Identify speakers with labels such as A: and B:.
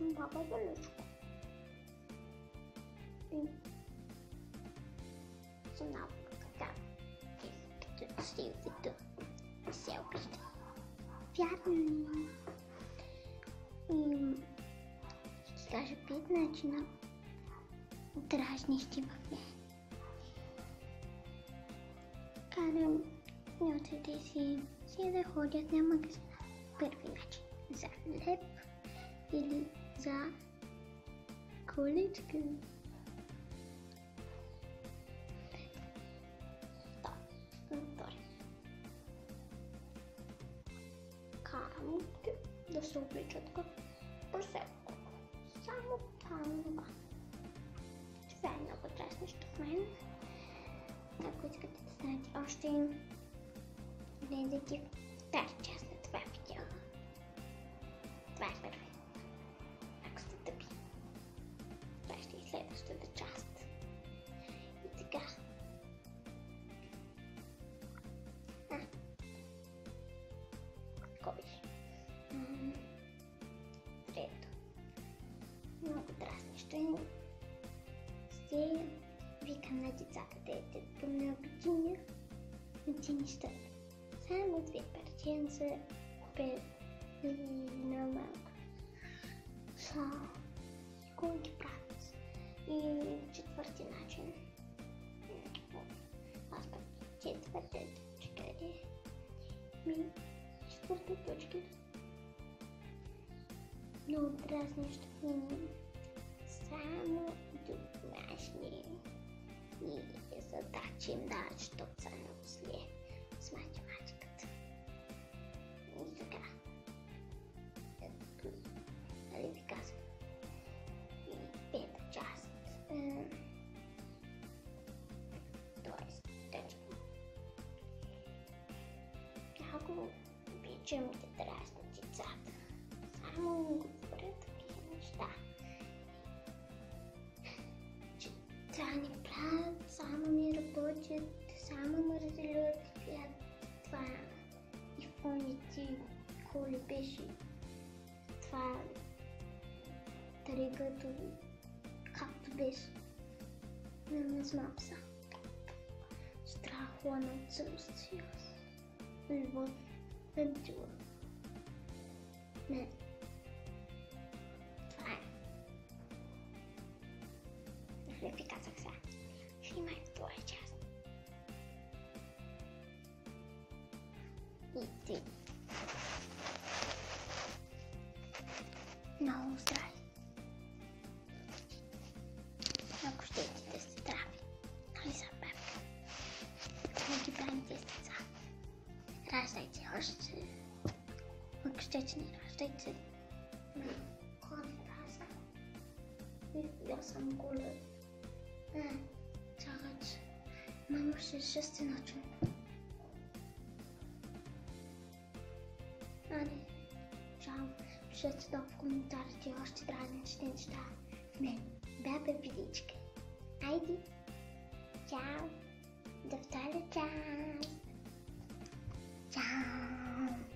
A: съм баба Величко. И съм много така. Като ще видя селката. Вярно. И ще кажа 5 начина, дразнещи в нея. Карам нюците си да ходят на магазина. Първи начин. За хлеб или за количка. Втори. Карам да се обличат като проселко. Само това. Това е много дразнещо в мен. Ако искате да знаете още, гледайте втора част на това видео. Това е първи. Ако сте тъпи. Това ще е следващата част. И така. Кой? Трето. Много дразнещо се вика на децата да ядат по много години на ти неща. Само 2 парченца на малко. Кой ги правят? И четвърти начин. Аз пък четвърта точка е. Четвърта точка. Много дразнещо. Само домашни и задачи им дават, защото са много зле с математиката. И така. Нали ви казвам. И пета част. Тоест, точно. Много обичам да дразня децата. Само ми говорят такива неща. Това не правят, само не работят, само мързелят. Това и помните коли беше това тригато, както беше на смапса. Страхова отсъствие. Любов, вентила. Не. Това е. Не ви казах сега. Ще има и втора част. И ти. Много здрави. Ако щете да сте здрави. Нали са бебка? Да ги браните с деца. Раждайте още. Ако щете не раждайте. Кой не ражда? Аз съм голям. Чакайте. Мама ще е 6 начин. Чао. Пишете долу в коментарите още дразнещи неща в мен. Баба Величка. Айде. Чао. До втора част. Чао.